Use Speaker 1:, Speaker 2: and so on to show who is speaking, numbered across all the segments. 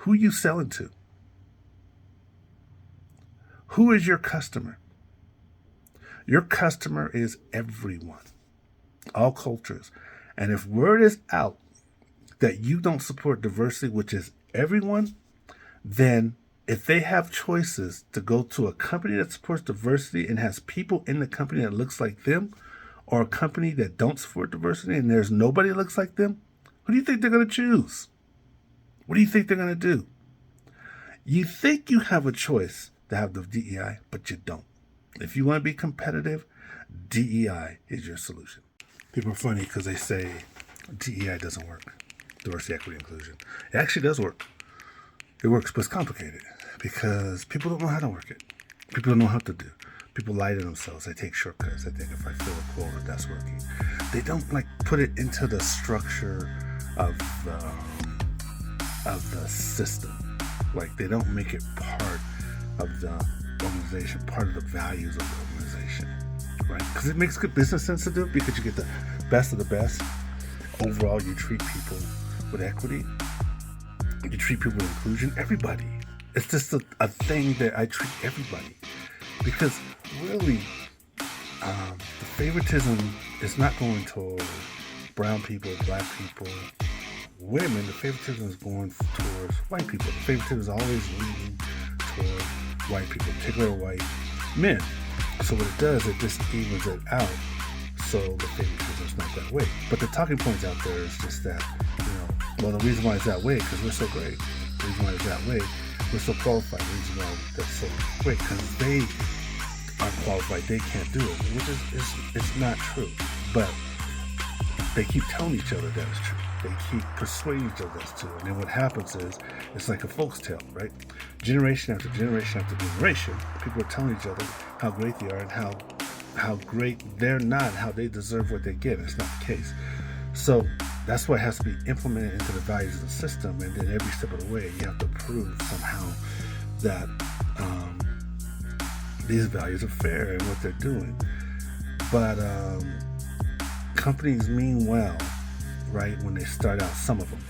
Speaker 1: Who you selling to? Who is your customer? Your customer is everyone, all cultures. And if word is out that you don't support diversity, which is everyone, then if they have choices to go to a company that supports diversity and has people in the company that looks like them, or a company that don't support diversity and there's nobody that looks like them, who do you think they're going to choose? What do you think they're going to do? You think you have a choice to have the DEI, but you don't. If you want to be competitive, DEI is your solution. People are funny because they say DEI doesn't work. Diversity, equity, inclusion. It actually does work. It works, but it's complicated because people don't know how to work it. People don't know how to do. People lie to themselves. They take shortcuts. They think if I fill a quota, that's working. They don't put it into the structure of the system. They don't make it part of the organization, part of the values of the organization, right? Because it makes good business sense to do it because you get the best of the best. Overall, you treat people with equity. You treat people with inclusion. Everybody. It's just a thing that I treat everybody. Because really, the favoritism is not going toward brown people, black people, women. The favoritism is going towards white people. The favoritism is always leaning toward white people, particularly white men. So what it does, it just evens it out. So the favoritism is not that way. But the talking points out there is just that, well, the reason why it's that way because we're so great. The reason why it's that way, we're so qualified. The reason why that's so great because they aren't qualified. They can't do it, which is it's not true. But they keep telling each other that it's true. They keep persuading each other that's true. And then what happens is, it's like a folks tale, right? Generation after generation after generation, people are telling each other how great they are and how great they're not, how they deserve what they get. It's not the case. So that's why it has to be implemented into the values of the system. And then every step of the way, you have to prove somehow that these values are fair in what they're doing. But companies mean well, right, when they start out, some of them.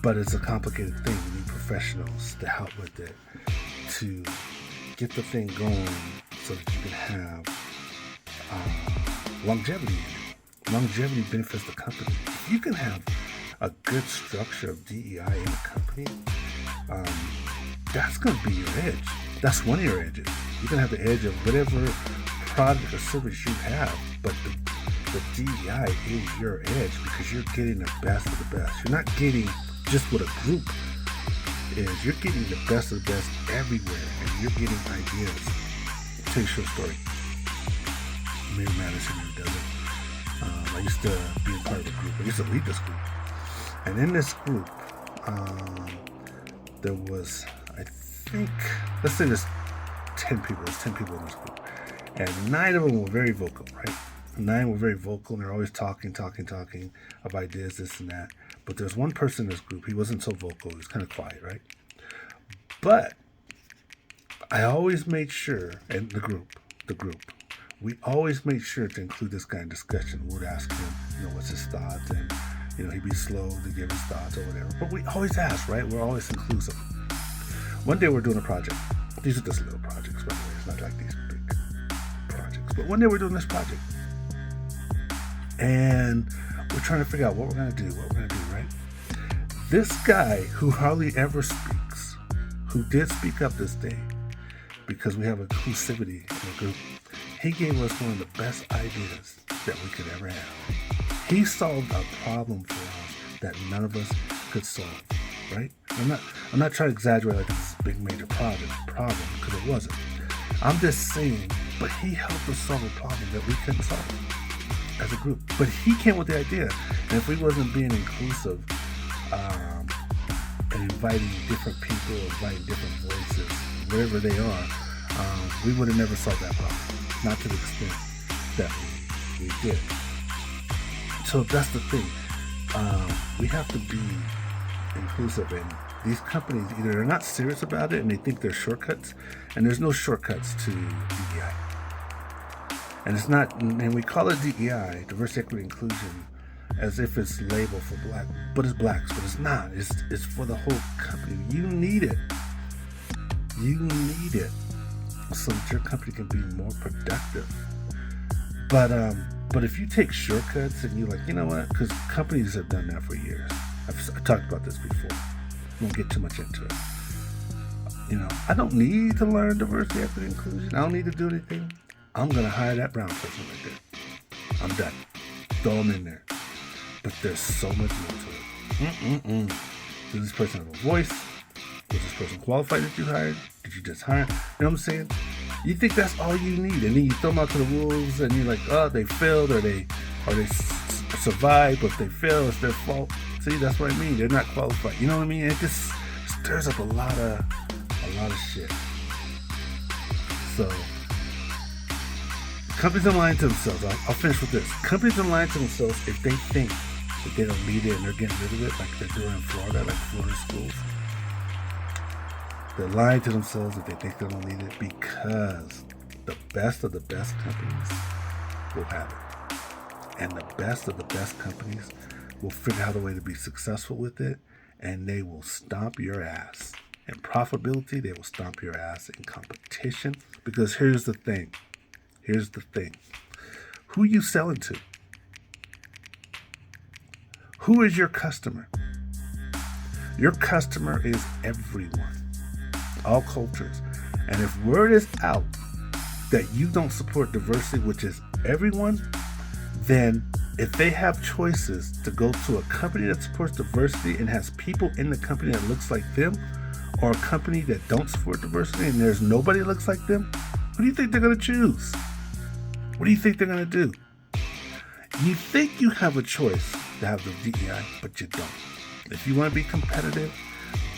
Speaker 1: But it's a complicated thing. You need professionals to help with it, to get the thing going so that you can have longevity in it. Longevity benefits the company. If you can have a good structure of DEI in a company, that's going to be your edge. That's one of your edges. You're going to have the edge of whatever product or service you have, but the DEI is your edge because you're getting the best of the best. You're not getting just what a group is. You're getting the best of the best everywhere, and you're getting ideas. I'll tell you a short story. Maybe Madison does it. I used to be a part of a group. I used to lead this group. And in this group, there was, I think, let's say there's 10 people. There's 10 people in this group. And 9 of them were very vocal, right? 9 were very vocal, and they're always talking of ideas, this and that. But there's one person in this group, he wasn't so vocal, he was kind of quiet, right? But I always made sure, and the group, we always made sure to include this guy in discussion. We would ask him, what's his thoughts, and, he'd be slow to give his thoughts or whatever. But we always ask, right? We're always inclusive. One day we're doing a project. These are just little projects, by the way. It's not like these big projects. But one day we're doing this project. And we're trying to figure out what we're going to do, right? This guy who hardly ever speaks, who did speak up this day, because we have inclusivity in the group, he gave us one of the best ideas that we could ever have. He solved a problem for us that none of us could solve, right? I'm not trying to exaggerate like this big major problem, because it wasn't. I'm just saying, but he helped us solve a problem that we couldn't solve as a group. But he came with the idea, and if we wasn't being inclusive and inviting different people, inviting different voices, wherever they are, we would have never solved that problem. Not to the extent that we did. So that's the thing. We have to be inclusive, and these companies, either they're not serious about it and they think there's shortcuts, and there's no shortcuts to DEI. And it's not, and we call it DEI, diversity, equity, inclusion, as if it's labeled for black, but it's blacks, but it's not. It's for the whole company. You need it. You need it so that your company can be more productive. But if you take shortcuts and you're like, you know what? Because companies have done that for years. I've talked about this before. I won't get too much into it. I don't need to learn diversity, equity, inclusion. I don't need to do anything. I'm going to hire that brown person right there. I'm done. Throw them in there. But there's so much more to it. Does this person have a voice? Was this person qualified that you hired? Did you just hire? You know what I'm saying? You think that's all you need, and then you throw them out to the wolves, and you're like, oh, they failed, or they survived, but if they fail, it's their fault. See, that's what I mean. They're not qualified. You know what I mean? It just stirs up a lot of shit. So companies are lying to themselves. I'll finish with this. Companies are lying to themselves if they think that they don't need it and they're getting rid of it, like they're doing in Florida, like Florida schools. They're lying to themselves if they think they don't need it, because the best of the best companies will have it. And the best of the best companies will figure out a way to be successful with it, and they will stomp your ass. In profitability, they will stomp your ass. In competition, because here's the thing. Who are you selling to? Who is your customer? Your customer is everyone. All cultures. And if word is out that you don't support diversity, which is everyone, then if they have choices to go to a company that supports diversity and has people in the company that looks like them, or a company that don't support diversity and there's nobody that looks like them, who do you think they're going to choose? What do you think they're going to do? You think you have a choice to have the DEI, but you don't. If you want to be competitive,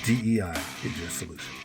Speaker 1: DEI is your solution.